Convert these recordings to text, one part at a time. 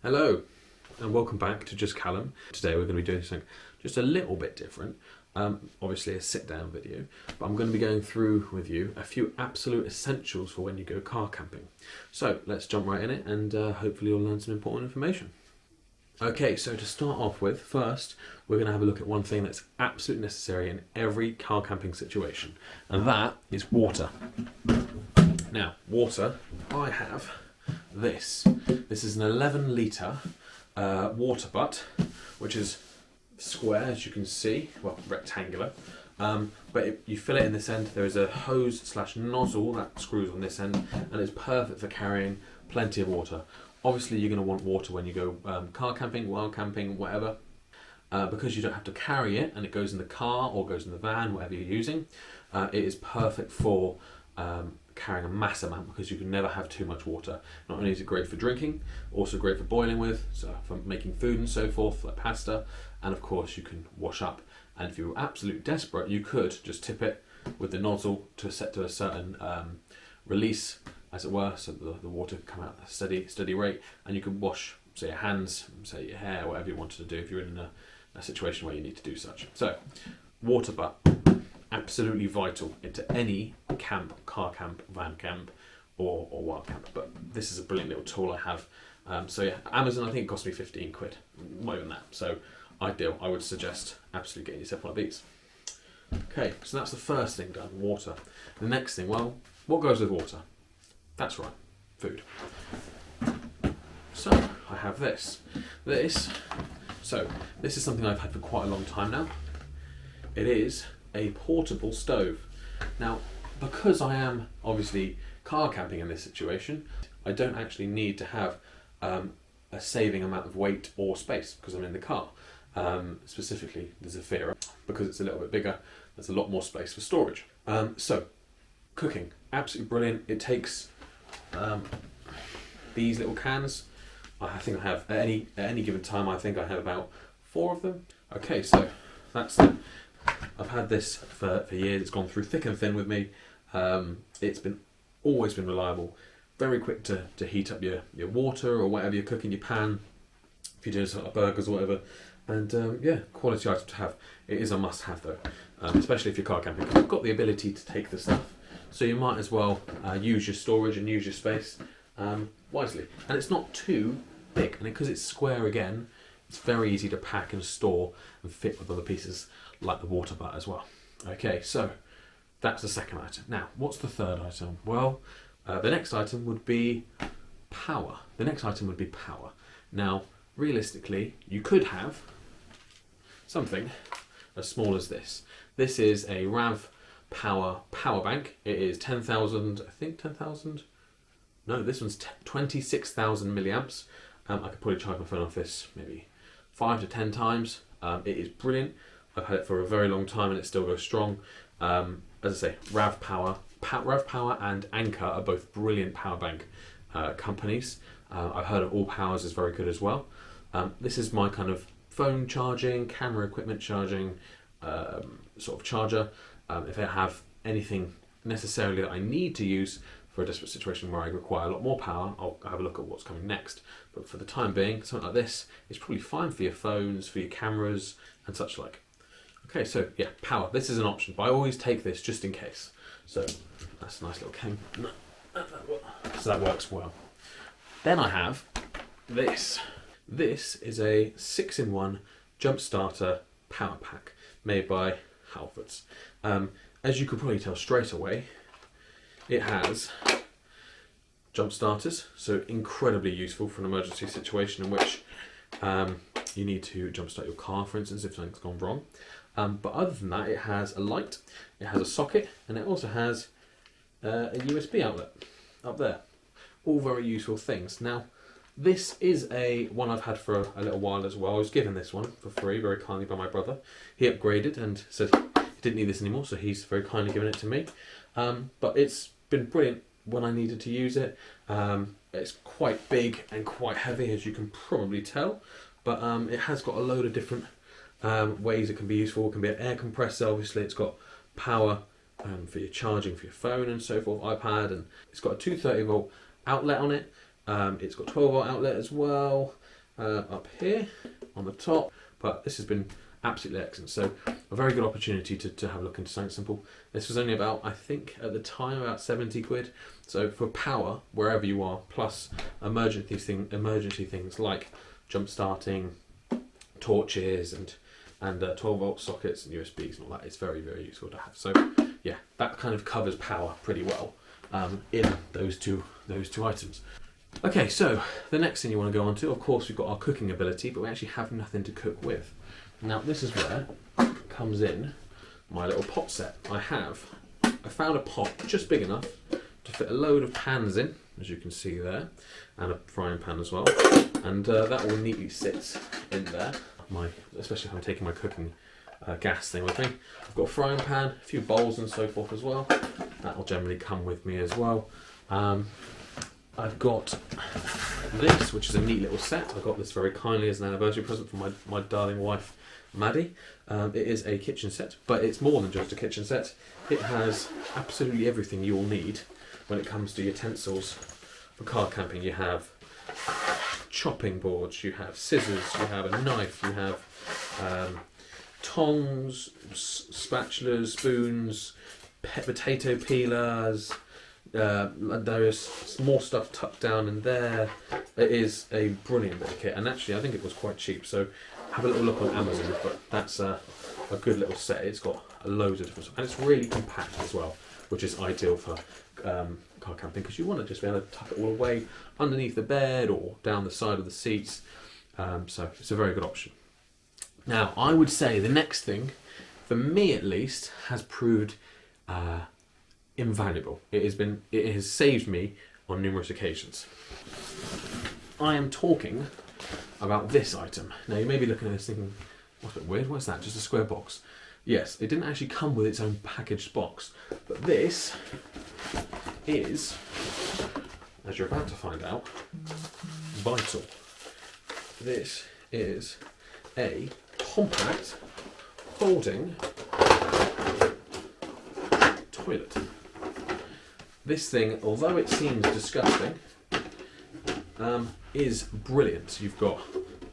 Hello and welcome back to Just Callum. Today we're going to be doing something just a little bit different. Obviously a sit down video, but I'm going to be going through with you a few absolute essentials for when you go car camping. So let's jump right in it and hopefully you'll learn some important information. Okay, so to start off with, first we're going to have a look at one thing that's absolutely necessary in every car camping situation, and that is water. Now, water, I have this. This is an 11 litre water butt, which is square, as you can see, well, rectangular. But you fill it in this end. There is a hose / nozzle that screws on this end, and it's perfect for carrying plenty of water. Obviously, you're going to want water when you go car camping, wild camping, whatever, because you don't have to carry it, and it goes in the car or goes in the van, whatever you're using. It is perfect for carrying a mass amount because you can never have too much water. Not only is it great for drinking, also great for boiling with, so for making food and so forth, like pasta, and of course you can wash up. And if you were absolutely desperate, you could just tip it with the nozzle to set to a certain release, as it were, so the water can come out at a steady rate, and you can wash, say, your hands, say your hair, whatever you wanted to do if you're in a situation where you need to do such. So, water butt, absolutely vital into any camp, car camp, van camp, or wild camp. But this is a brilliant little tool I have. So yeah, Amazon, I think it cost me 15 quid, not even that. So ideal. I would suggest absolutely getting yourself one of these. Okay, so that's the first thing done, water. The next thing, well, what goes with water? That's right, food. So I have this. This is something I've had for quite a long time now. It is a portable stove. Now, because I am obviously car camping in this situation, I don't actually need to have a saving amount of weight or space because I'm in the car. Specifically the Zafira, because it's a little bit bigger, there's a lot more space for storage. So, cooking, absolutely brilliant. It takes these little cans. I think I have, at any given time, I think I have about 4 of them. Okay, so that's them. I've had this for years. It's gone through thick and thin with me. It's always been reliable. Very quick to heat up your water or whatever you're cooking, your pan, if you're doing sort of burgers or whatever. And yeah, quality item to have. It is a must-have though, especially if you're car camping. You've got the ability to take the stuff, so you might as well use your storage and use your space wisely. And it's not too big, and because it's square again, it's very easy to pack and store and fit with other pieces like the water butt as well. Okay, so that's the second item. Now, what's the third item? Well, the next item would be power. Now, realistically, you could have something as small as this. This is a RAV power bank. It is 10,000, I think 10,000? No, this one's 26,000 milliamps. I could probably charge my phone off this maybe 5 to 10 times. It is brilliant. I've had it for a very long time and it still goes strong. As I say, RAV Power and Anchor are both brilliant power bank companies. I've heard of All Powers is very good as well. This is my kind of phone charging, camera equipment charging sort of charger. If I have anything necessarily that I need to use for a desperate situation where I require a lot more power, I'll have a look at what's coming next. But for the time being, something like this is probably fine for your phones, for your cameras, and such like. Okay, so yeah, power. This is an option, but I always take this just in case. So that's a nice little cane. So that works well. Then I have this. This is a 6-in-1 jump starter power pack made by Halfords. As you could probably tell straight away, it has jump starters, so incredibly useful for an emergency situation in which you need to jump start your car, for instance, if something's gone wrong. But other than that, it has a light, it has a socket, and it also has a USB outlet up there. All very useful things. Now, this is one I've had for a little while as well. I was given this one for free, very kindly, by my brother. He upgraded and said he didn't need this anymore, so he's very kindly given it to me. But it's been brilliant when I needed to use it. It's quite big and quite heavy, as you can probably tell, but it has got a load of different ways it can be useful. It can be an air compressor, obviously. It's got power for your charging for your phone and so forth, iPad, and it's got a 230 volt outlet on it. It's got 12-volt outlet as well up here on the top, but this has been absolutely excellent. So a very good opportunity to have a look into something simple. This was only about, I think at the time, about 70 quid. So for power, wherever you are, plus emergency things like jump starting, torches and 12-volt sockets and USBs and all that, it's very, very useful to have. So yeah, that kind of covers power pretty well in those two items. Okay, so the next thing you want to go on to, of course, we've got our cooking ability, but we actually have nothing to cook with. Now this is where comes in my little pot set. I found a pot just big enough to fit a load of pans in, as you can see there, and a frying pan as well, and that will neatly sit in there. Especially if I'm taking my cooking gas thing with me. I've got a frying pan, a few bowls and so forth as well. That will generally come with me as well. I've got this, which is a neat little set. I got this very kindly as an anniversary present from my darling wife, Maddie. It is a kitchen set, but it's more than just a kitchen set. It has absolutely everything you will need when it comes to utensils for car camping. You have chopping boards, you have scissors, you have a knife, you have tongs, spatulas, spoons, potato peelers. There is more stuff tucked down in there. It is a brilliant bit of kit, and actually I think it was quite cheap, so have a little look on Amazon, but that's a good little set. It's got loads of different stuff, and it's really compact as well, which is ideal for car camping, because you want to just be able to tuck it all away underneath the bed or down the side of the seats, so it's a very good option. Now I would say the next thing, for me at least, has proved invaluable. It has saved me on numerous occasions. I am talking about this item. Now you may be looking at this thinking, what's a bit weird, what's that, just a square box? Yes, it didn't actually come with its own packaged box, but this is, as you're about to find out, vital. This is a compact folding toilet. This thing, although it seems disgusting, is brilliant. You've got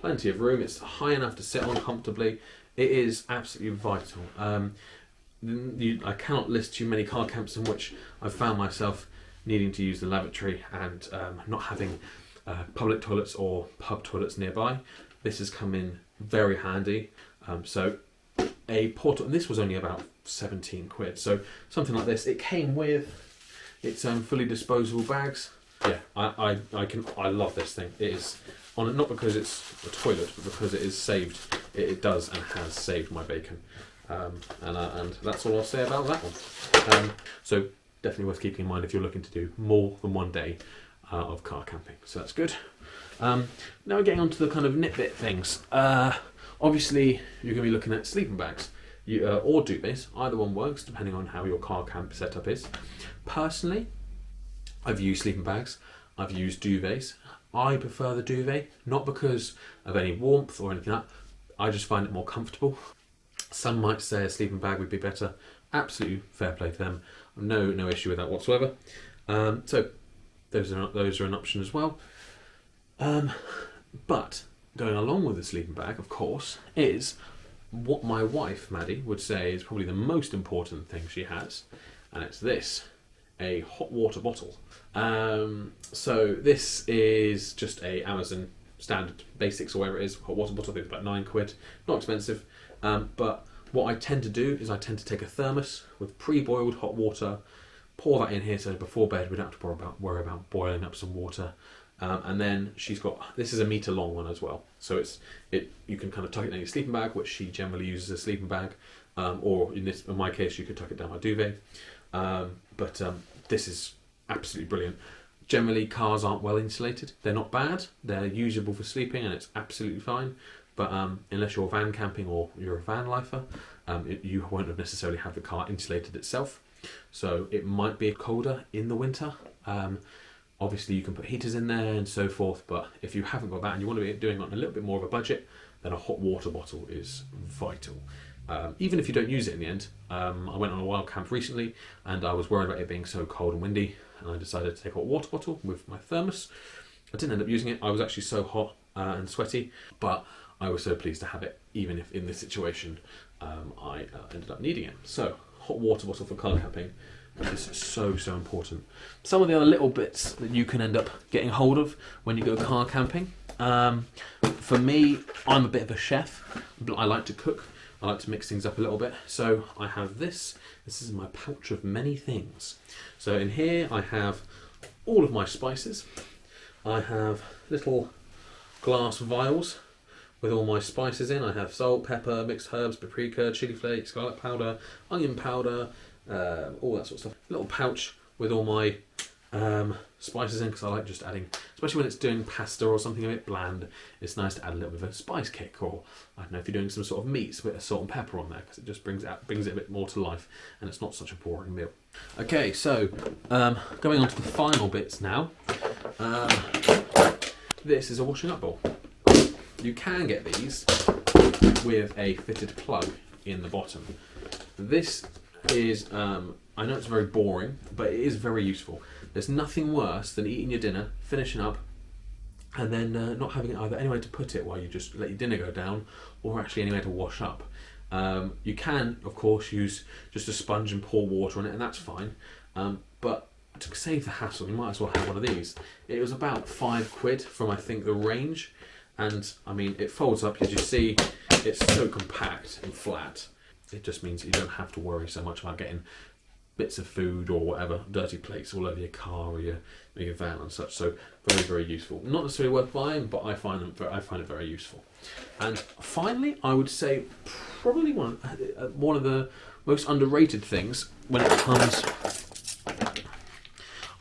plenty of room, it's high enough to sit on comfortably. It is absolutely vital. I cannot list too many car camps in which I've found myself needing to use the lavatory and not having public toilets or pub toilets nearby. This has come in very handy. So a portal, and this was only about 17 quid. So something like this. It came with its own fully disposable bags. Yeah, I love this thing. It is not because it's a toilet, but because it is saved. It does and has saved my bacon, and that's all I'll say about that one. So definitely worth keeping in mind if you're looking to do more than one day of car camping. So that's good. Now we're getting on to the kind of nitbit things. Obviously, you're going to be looking at sleeping bags. Or duvets. Either one works depending on how your car camp setup is. Personally, I've used sleeping bags. I've used duvets. I prefer the duvet, not because of any warmth or anything like that. I just find it more comfortable. Some might say a sleeping bag would be better. Absolutely fair play to them. No issue with that whatsoever. So those are an option as well. But going along with the sleeping bag, of course, is what my wife, Maddie, would say is probably the most important thing she has, and it's this, a hot water bottle. So this is just a Amazon standard basics or whatever it is, hot water bottle. I think it's about 9 quid, not expensive. But what I tend to do is I tend to take a thermos with pre-boiled hot water, pour that in here so before bed we don't have to worry about boiling up some water. And then she's got, this is a metre long one as well, so you can kind of tuck it in your sleeping bag, which she generally uses as a sleeping bag, or in my case you could tuck it down my duvet. But this is absolutely brilliant. Generally cars aren't well insulated. They're not bad, they're usable for sleeping and it's absolutely fine, but unless you're van camping or you're a van lifer, you won't have necessarily have the car insulated itself, so it might be colder in the winter. Obviously you can put heaters in there and so forth, but if you haven't got that and you want to be doing it on a little bit more of a budget, then a hot water bottle is vital. Even if you don't use it in the end. I went on a wild camp recently and I was worried about it being so cold and windy, and I decided to take a hot water bottle with my thermos, I didn't end up using it. I was actually so hot and sweaty, but I was so pleased to have it, even if in this situation I ended up needing it. So, hot water bottle for car camping is so important. Some of the other little bits that you can end up getting hold of when you go car camping. For me, I'm a bit of a chef. I like to cook. I like to mix things up a little bit. So I have this. This is my pouch of many things. So in here I have all of my spices. I have little glass vials with all my spices in. I have salt, pepper, mixed herbs, paprika, chili flakes, garlic powder, onion powder, all that sort of stuff. Little pouch with all my spices in, because I like just adding, especially when it's doing pasta or something a bit bland, it's nice to add a little bit of a spice kick, or I don't know, if you're doing some sort of meats, with a salt and pepper on there, because it just brings it a bit more to life, and it's not such a boring meal. Okay, so going on to the final bits now. This is a washing up bowl. You can get these with a fitted plug in the bottom. This is, I know it's very boring, but it is very useful. There's nothing worse than eating your dinner, finishing up, and then not having either anywhere to put it while you just let your dinner go down, or actually anywhere to wash up. You can, of course, use just a sponge and pour water on it, and that's fine. But to save the hassle, you might as well have one of these. It was about £5 from, I think, the range, and I mean, it folds up. As you see, it's so compact and flat. It just means that you don't have to worry so much about getting bits of food or whatever, dirty plates all over your car or your van and such. So very, very useful. Not necessarily worth buying, but I find it very useful. And finally, I would say probably one of the most underrated things when it comes.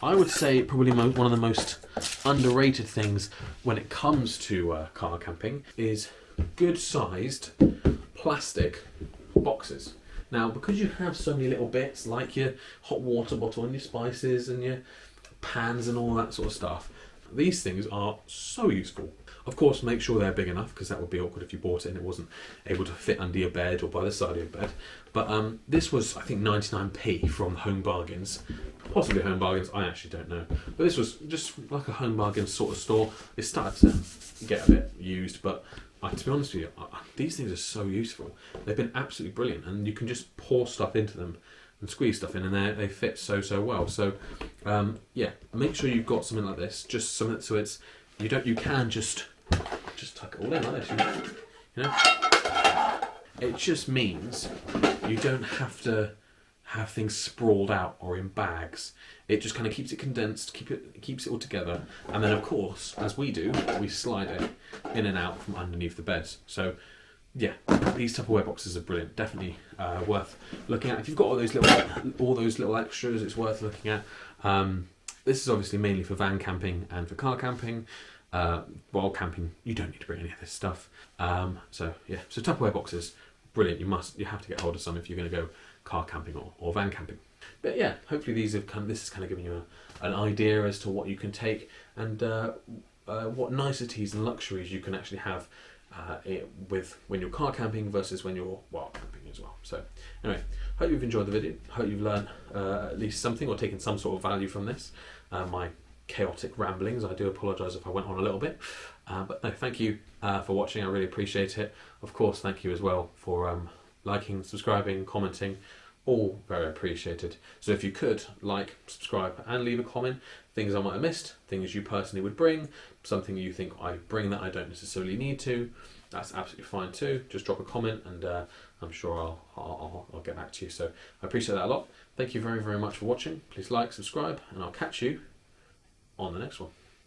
I would say probably one of the most underrated things when it comes to car camping is good-sized plastic boxes. Now, because you have so many little bits like your hot water bottle and your spices and your pans and all that sort of stuff, these things are so useful. Of course, make sure they're big enough, because that would be awkward if you bought it and it wasn't able to fit under your bed or by the side of your bed. But this was, I think, 99p from Home Bargains. Possibly Home Bargains, I actually don't know. But this was just like a Home Bargains sort of store. It started to get a bit used, but to be honest with you, these things are so useful. They've been absolutely brilliant, and you can just pour stuff into them and squeeze stuff in, and they fit so well. So yeah, make sure you've got something like this, just something so it's you can just tuck it all in like this. You know, it just means you don't have to have things sprawled out or in bags. It just kind of keeps it condensed, keeps it all together, and then of course, as we do, we slide it in and out from underneath the beds. So yeah, these Tupperware boxes are brilliant. Definitely worth looking at. If you've got all those little extras, it's worth looking at. This is obviously mainly for van camping and for car camping. While camping, you don't need to bring any of this stuff. So yeah, so Tupperware boxes, brilliant. You have to get hold of some if you're going to go car camping or van camping. But yeah, hopefully this is kind of giving you an idea as to what you can take and what niceties and luxuries you can actually have with when you're car camping versus when you're wild camping as well. So anyway, hope you've enjoyed the video. Hope you've learned at least something or taken some sort of value from this. My chaotic ramblings. I do apologise if I went on a little bit, but no, thank you for watching. I really appreciate it. Of course, thank you as well for liking, subscribing, commenting. All very appreciated. So if you could like, subscribe and leave a comment, things I might have missed, things you personally would bring, something you think I bring that I don't necessarily need to, that's absolutely fine too. Just drop a comment and I'm sure I'll get back to you. So I appreciate that a lot. Thank you very, very much for watching. Please like, subscribe, and I'll catch you on the next one.